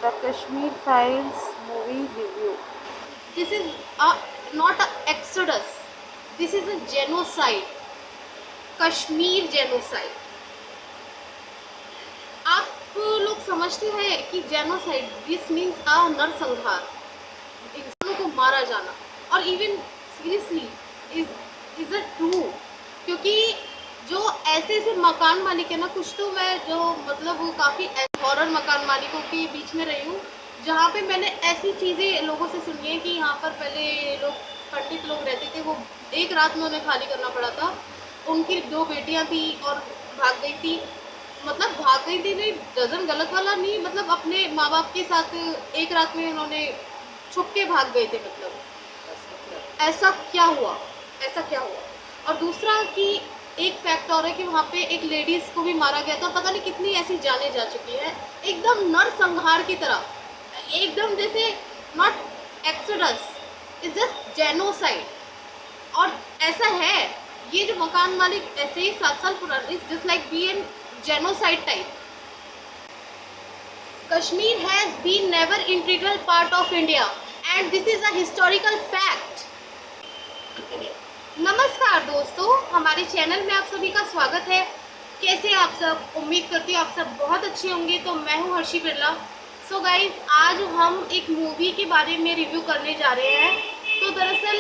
The Kashmir Files movie review. This is not a exodus. This is a genocide. Kashmir genocide. आप लोग समझते हैं कि जेनोसाइड दिस मीन्स अ नरसंहार, इंसानों को मारा जाना। और even seriously is it true? क्योंकि जो ऐसे ऐसे मकान मालिक है ना, कुछ तो मैं जो मतलब काफ़ी हॉरर मकान मालिकों के बीच में रही हूँ जहाँ पे मैंने ऐसी चीज़ें लोगों से सुनी है कि यहाँ पर पहले लोग पंडित लोग रहते थे, वो एक रात में उन्हें खाली करना पड़ा था। उनकी 2 बेटियाँ थी और भाग गई थी। मतलब भाग गई थी नहीं, डजन गलत वाला नहीं, मतलब अपने माँ बाप के साथ एक रात में उन्होंने छुप के भाग गए थे। मतलब ऐसा क्या हुआ, ऐसा क्या हुआ? और दूसरा कि एक फैक्ट और है कि वहाँ पे एक लेडीज़ को भी मारा गया था। पता नहीं कितनी ऐसी जाने जा चुकी है, एकदम नरसंहार की तरह, एकदम जैसे not exodus, is just genocide. और ऐसा है, ये जो मकान मालिक ऐसे ही 7 साल पुराना, is just like be an genocide type. Kashmir has been never integral part of India and this is a historical fact. नमस्कार दोस्तों, हमारे चैनल में आप सभी का स्वागत है। कैसे आप सब? उम्मीद करती हूँ आप सब बहुत अच्छे होंगे। तो मैं हूँ हर्षी बिरला। सो गाइज, आज हम एक मूवी के बारे में रिव्यू करने जा रहे हैं। तो दरअसल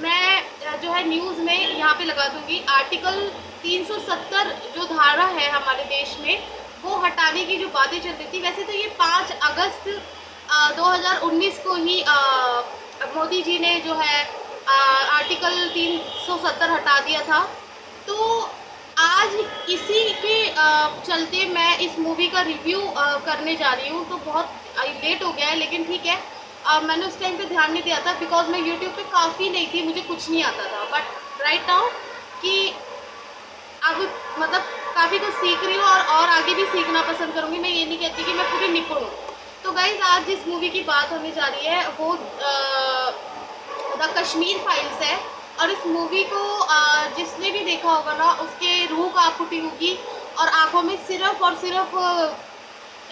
मैं जो है न्यूज़ में यहाँ पे लगा दूँगी, आर्टिकल 370 जो धारा है हमारे देश में, वो हटाने की जो बातें चल रही थी। वैसे तो ये 5 अगस्त 2019 को ही मोदी जी ने जो है आर्टिकल 370 हटा दिया था। तो आज इसी के चलते मैं इस मूवी का रिव्यू करने जा रही हूँ। तो बहुत लेट हो गया है, लेकिन ठीक है, मैंने उस टाइम पे ध्यान नहीं दिया था बिकॉज मैं यूट्यूब पे काफ़ी नहीं थी, मुझे कुछ नहीं आता था। बट राइट नाउ कि अब मतलब काफ़ी कुछ सीख रही हूँ और आगे भी सीखना पसंद करूँगी। मैं ये नहीं कहती कि मैं पूरी निपुण हूँ। तो गाइज, आज जिस मूवी की बात होने जा रही है वो द कश्मीर फाइल्स है। और इस मूवी को जिसने भी देखा होगा ना, उसके रूह कांप उठी होगी और आंखों में सिर्फ और सिर्फ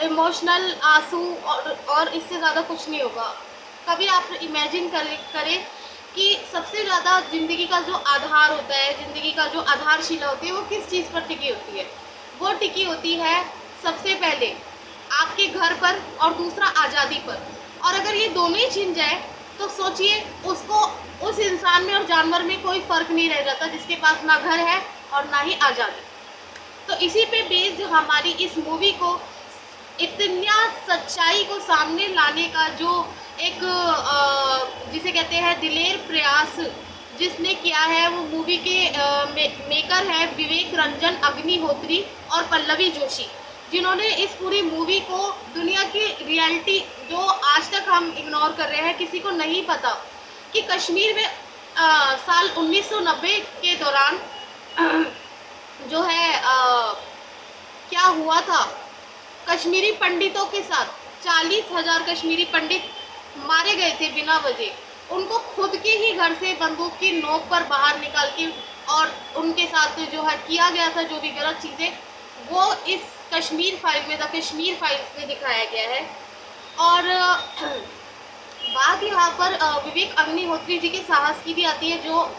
इमोशनल आंसू और इससे ज़्यादा कुछ नहीं होगा। कभी आप इमेजिन करें कि सबसे ज़्यादा ज़िंदगी का जो आधार होता है, ज़िंदगी का जो आधारशिला होती है, वो किस चीज़ पर टिकी होती है? वो टिकी होती है सबसे पहले आपके घर पर और दूसरा आज़ादी पर। और अगर ये दोनों ही छिन जाए तो सोचिए, उसको उस इंसान में और जानवर में कोई फ़र्क नहीं रह जाता जिसके पास ना घर है और ना ही आज़ादी। तो इसी पे बेस्ड हमारी इस मूवी को इतना सच्चाई को सामने लाने का जो एक जिसे कहते हैं दिलेर प्रयास जिसने किया है, वो मूवी के मेकर हैं विवेक रंजन अग्निहोत्री और पल्लवी जोशी, जिन्होंने इस पूरी मूवी को दुनिया की रियलिटी जो आज तक हम इग्नोर कर रहे हैं, किसी को नहीं पता कि कश्मीर में साल 1990 के दौरान जो है क्या हुआ था कश्मीरी पंडितों के साथ। 40,000 कश्मीरी पंडित मारे गए थे बिना वजह। उनको खुद के ही घर से बंदूक की नोक पर बाहर निकाल के और उनके साथ जो है किया गया था, जो भी गलत चीज़ें, वो इस कश्मीर फाइल में, द कश्मीर फाइल्स में दिखाया गया है। और बात यहाँ पर विवेक अग्निहोत्री जी के साहस की भी आती है, जो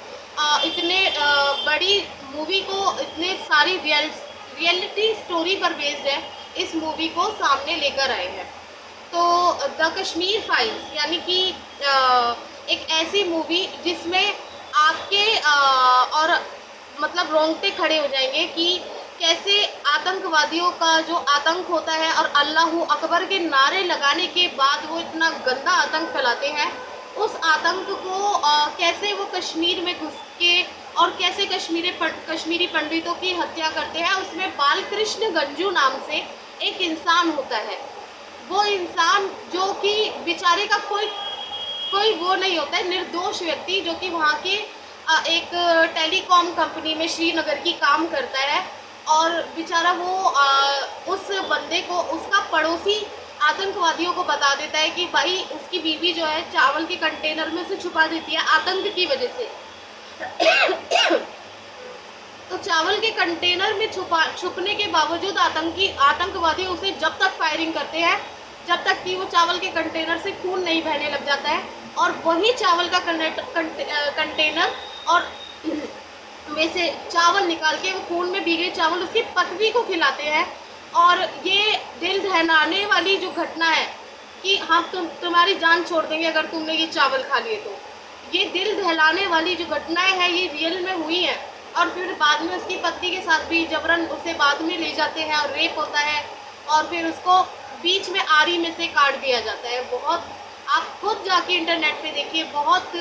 इतने बड़ी मूवी को, इतने सारी रियलिटी स्टोरी पर बेस्ड है, इस मूवी को सामने लेकर आए हैं। तो द कश्मीर फाइल्स यानी कि एक ऐसी मूवी जिसमें आपके और मतलब रोंगटे खड़े हो जाएंगे कि कैसे आतंकवादियों का जो आतंक होता है और अल्लाहू अकबर के नारे लगाने के बाद वो इतना गंदा आतंक फैलाते हैं, उस आतंक को कैसे वो कश्मीर में घुस के और कैसे कश्मीरी पंडितों की हत्या करते हैं। उसमें बालकृष्ण गंजू नाम से एक इंसान होता है, वो इंसान जो कि बेचारे का कोई वो नहीं होता है, निर्दोष व्यक्ति जो कि वहाँ के एक टेलीकॉम कंपनी में श्रीनगर की काम करता है। और बेचारा वो उस बंदे को, उसका पड़ोसी आतंकवादियों को बता देता है कि भाई उसकी बीवी जो है चावल के कंटेनर में से छुपा देती है आतंक की वजह से। तो चावल के कंटेनर में छुपने के बावजूद आतंकवादी उसे जब तक फायरिंग करते हैं जब तक कि वो चावल के कंटेनर से खून नहीं बहने लग जाता है, और वही चावल का कंटेनर और में से चावल निकाल के वो खून में भीगे चावल उसकी पत्नी को खिलाते हैं। और ये दिल दहलाने वाली जो घटना है कि हाँ तुम्हारी जान छोड़ देंगे अगर तुमने ये चावल खा लिए, तो ये दिल दहलाने वाली जो घटनाएं हैं ये रियल में हुई हैं। और फिर बाद में उसकी पत्नी के साथ भी जबरन उसे बाद में ले जाते हैं और रेप होता है, और फिर उसको बीच में आरी में से काट दिया जाता है। बहुत, आप खुद जाके इंटरनेट पे देखिए, बहुत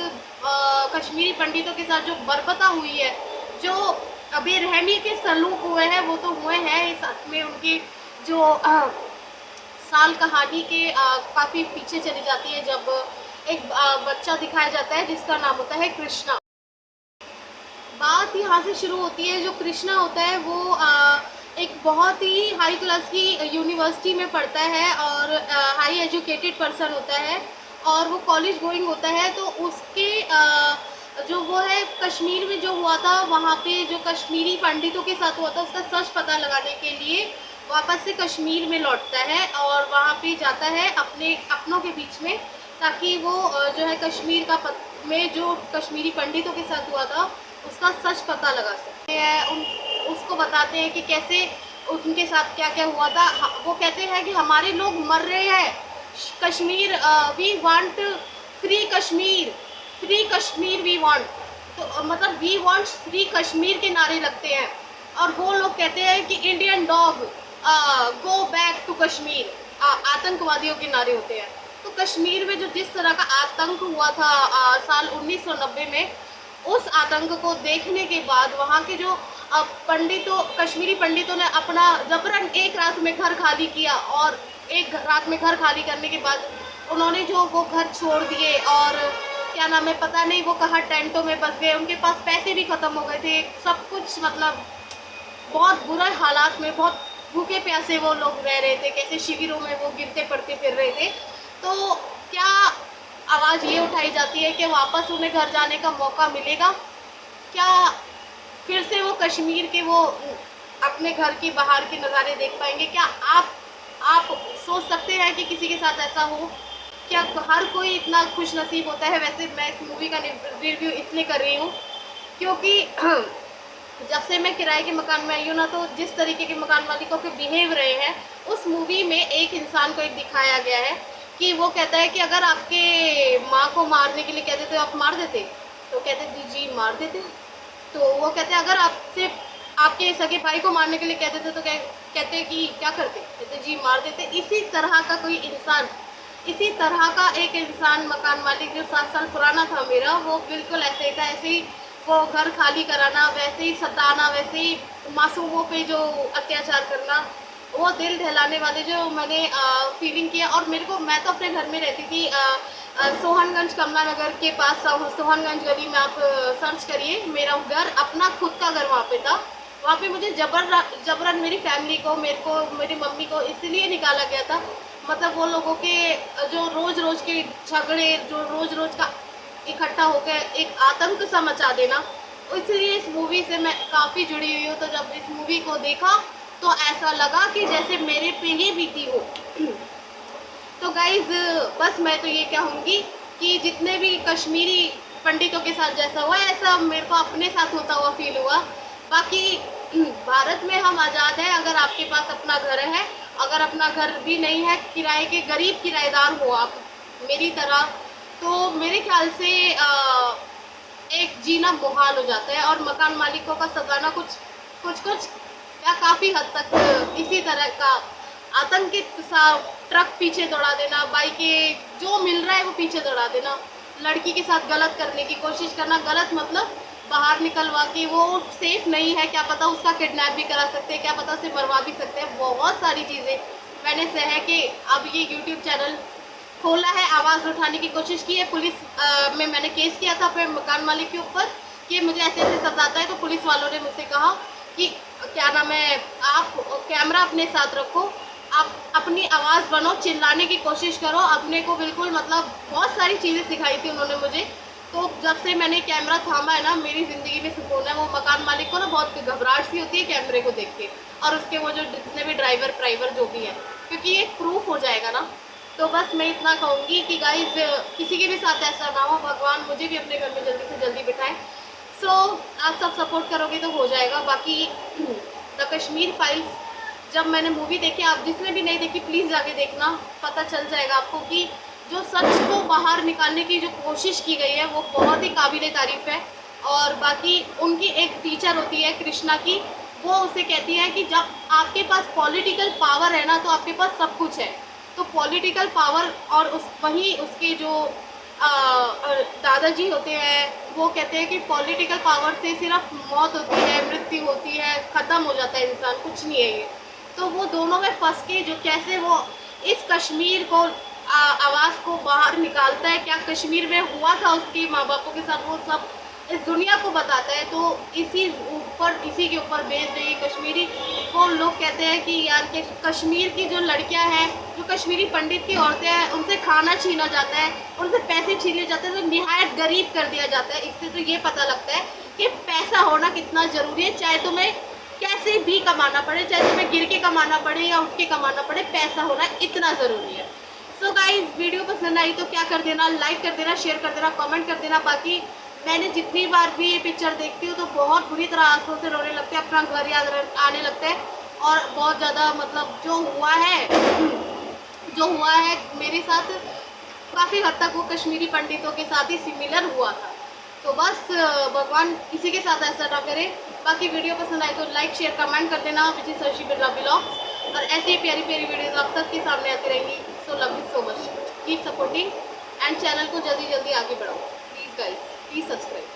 कश्मीरी पंडितों के साथ जो बर्बरता हुई है, जो बेरहमी के सलूक हुए हैं, वो तो हुए हैं। साथ में उनकी जो साल कहानी के काफ़ी पीछे चली जाती है, जब एक बच्चा दिखाया जाता है जिसका नाम होता है कृष्णा। बात यहाँ से शुरू होती है। जो कृष्णा होता है वो एक बहुत ही हाई क्लास की यूनिवर्सिटी में पढ़ता है और हाई एजुकेटेड पर्सन होता है, और वो कॉलेज गोइंग होता है। तो उसके जो वो है कश्मीर में जो हुआ था, वहाँ पे जो कश्मीरी पंडितों के साथ हुआ था, उसका सच पता लगाने के लिए वापस से कश्मीर में लौटता है और वहाँ पे जाता है अपने अपनों के बीच में, ताकि वो जो है कश्मीर का में जो कश्मीरी पंडितों के साथ हुआ था उसका सच पता लगा सकते हैं। उसको बताते हैं कि कैसे उनके साथ क्या क्या हुआ था। वो कहते हैं कि हमारे लोग मर रहे हैं, Kashmir, we want free Kashmir, free Kashmir we want. तो मतलब वी वांट फ्री कश्मीर के नारे लगते हैं। और वो लोग कहते हैं कि Indian dog go back to Kashmir, आतंकवादियों के नारे होते हैं। तो कश्मीर में जो जिस तरह का आतंक हुआ था साल 1990 में, उस आतंक को देखने के बाद वहाँ के जो कश्मीरी पंडितों ने अपना जबरन एक रात में घर खाली किया, और एक रात में घर खाली करने के बाद उन्होंने जो वो घर छोड़ दिए, और क्या नाम है पता नहीं वो कहाँ टेंटों में बस गए, उनके पास पैसे भी ख़त्म हो गए थे, सब कुछ, मतलब बहुत बुरा हालात में, बहुत भूखे प्यासे वो लोग रह रहे थे, कैसे शिविरों में वो गिरते पड़ते फिर रहे थे। तो क्या आवाज़ ये उठाई जाती है कि वापस उन्हें घर जाने का मौका मिलेगा? क्या फिर से वो कश्मीर के वो अपने घर के बाहर के नज़ारे देख पाएंगे? क्या आप सोच सकते हैं कि किसी के साथ ऐसा हो? क्या हर कोई इतना खुश नसीब होता है? वैसे मैं इस मूवी का रिव्यू इसलिए कर रही हूँ क्योंकि जब से मैं किराए के मकान में आई हूँ ना, तो जिस तरीके के मकान मालिकों के बिहेव रहे हैं, उस मूवी में एक इंसान को एक दिखाया गया है कि वो कहता है कि अगर आपके माँ को मारने के लिए कहते तो आप मार देते? तो कहते जी मार देते। तो वो कहते अगर आपसे आपके सगे भाई को मारने के लिए कहते थे तो कहते कि क्या करते? कहते जी मार देते। इसी तरह का कोई इंसान, इसी तरह का एक इंसान, मकान मालिक जो 7 साल पुराना था मेरा, वो बिल्कुल ऐसे ही था। ऐसे ही वो घर खाली कराना, वैसे ही सताना, वैसे ही मासूमों पे जो अत्याचार करना, वो दिल दहलाने वाले जो मैंने फीलिंग किया। और मेरे को, मैं तो अपने घर में रहती थी सोहनगंज कमला नगर के पास, सोहनगंज गली में आप सर्च करिए, मेरा घर, अपना खुद का घर वहाँ पे था। वहाँ पे मुझे जबरन मेरी फैमिली को, मेरे को, मेरी मम्मी को इसलिए निकाला गया था, मतलब वो लोगों के जो रोज़ रोज़ के झगड़े, जो रोज़ रोज़ का इकट्ठा होकर एक आतंक सा मचा देना, इसलिए इस मूवी से मैं काफ़ी जुड़ी हुई हूँ। तो जब इस मूवी को देखा तो ऐसा लगा कि जैसे मेरे पे ही बीती हो। तो गाइज, बस मैं तो ये कहूँगी कि जितने भी कश्मीरी पंडितों के साथ जैसा हुआ, ऐसा मेरे को अपने साथ होता हुआ फील हुआ। बाकी भारत में हम आज़ाद हैं। अगर आपके पास अपना घर है, अगर अपना घर भी नहीं है, किराए के गरीब किराएदार हो आप मेरी तरह, तो मेरे ख्याल से एक जीना मुहाल हो जाता है। और मकान मालिकों का सताना कुछ या काफ़ी हद तक इसी तरह का आतंकित सा ट्रक पीछे दौड़ा देना, बाइकें जो मिल रहा है वो पीछे दौड़ा देना, लड़की के साथ गलत करने की कोशिश करना, गलत मतलब बाहर निकलवा के, वो सेफ़ नहीं है, क्या पता उसका किडनैप भी करा सकते हैं, क्या पता उसे मरवा भी सकते हैं। बहुत सारी चीज़ें मैंने सह के अब ये यूट्यूब चैनल खोला है, आवाज़ उठाने की कोशिश की है। पुलिस में मैंने केस किया था अपने मकान मालिक के ऊपर कि मुझे ऐसे ऐसे सताता है। तो पुलिस वालों ने मुझसे कहा कि क्या नाम है, आप कैमरा अपने साथ रखो, आप अपनी आवाज़ बनो, चिल्लाने की कोशिश करो, अपने को बिल्कुल, मतलब बहुत सारी चीज़ें सिखाई थी उन्होंने मुझे। तो जब से मैंने कैमरा थामा है ना, मेरी ज़िंदगी में सुकून है। वो मकान मालिक को ना बहुत घबराहट सी होती है कैमरे को देख के, और उसके वो जो जितने भी ड्राइवर जो भी हैं, क्योंकि ये प्रूफ हो जाएगा ना तो बस मैं इतना कहूँगी कि गाइज किसी के भी साथ ऐसा ना हो, भगवान मुझे भी अपने घर में जल्दी से जल्दी बिठाएं। सो आप सब सपोर्ट करोगे तो हो जाएगा। बाकी द कश्मीर फाइल्स जब मैंने मूवी देखी, आप जिसने भी नहीं देखी प्लीज़ जाके देखना, पता चल जाएगा आपको कि जो सच को बाहर निकालने की जो कोशिश की गई है वो बहुत ही काबिल तारीफ़ है। और बाकी उनकी एक टीचर होती है कृष्णा की, वो उसे कहती है कि जब आपके पास पॉलिटिकल पावर है ना तो आपके पास सब कुछ है। तो पॉलिटिकल पावर और उस वहीं उसके जो दादाजी होते हैं वो कहते हैं कि पॉलिटिकल पावर से सिर्फ मौत होती है, मृत्यु होती है, ख़त्म हो जाता है इंसान, कुछ नहीं है ये। तो वो दोनों में फंस के जो कैसे वो इस कश्मीर को आवाज़ को बाहर निकालता है, क्या कश्मीर में हुआ था उसके माँ बापों के साथ, वो सब इस दुनिया को बताता है। तो इसी के ऊपर बेस्ड है ये कश्मीरी। वो लोग कहते हैं कि यार कि कश्मीर की जो लड़कियां हैं, जो कश्मीरी पंडित की औरतें हैं, उनसे खाना छीना जाता है, उनसे पैसे छीने जाते हैं, तो निहायत गरीब कर दिया जाता है। इससे तो ये पता लगता है कि पैसा होना कितना ज़रूरी है, चाहे तुम्हें कैसे भी कमाना पड़े, चाहे तुम्हें गिर के कमाना पड़े या उठ के कमाना पड़े, पैसा होना इतना ज़रूरी है। सो गाइस, वीडियो पसंद आई तो क्या कर देना, लाइक कर देना, शेयर कर देना, कमेंट कर देना। बाकी मैंने जितनी बार भी ये पिक्चर देखती हूँ तो बहुत बुरी तरह आंसुओं से रोने लगते हैं, अपना घर याद आने लगता है। और बहुत ज़्यादा मतलब जो हुआ है मेरे साथ, काफ़ी हद तक वो कश्मीरी पंडितों के साथ ही सिमिलर हुआ था। तो बस भगवान किसी के साथ ऐसा ना करे। बाकी वीडियो पसंद आए तो लाइक शेयर कमेंट कर देना, which is Harshi Birla blogs. और ऐसी प्यारी प्यारी वीडियोज़ आप सबके सामने आती रहेंगी। So love you so much, keep supporting and channel को जल्दी जल्दी आगे बढ़ाओ प्लीज़ गाइस, प्लीज़ सब्सक्राइब।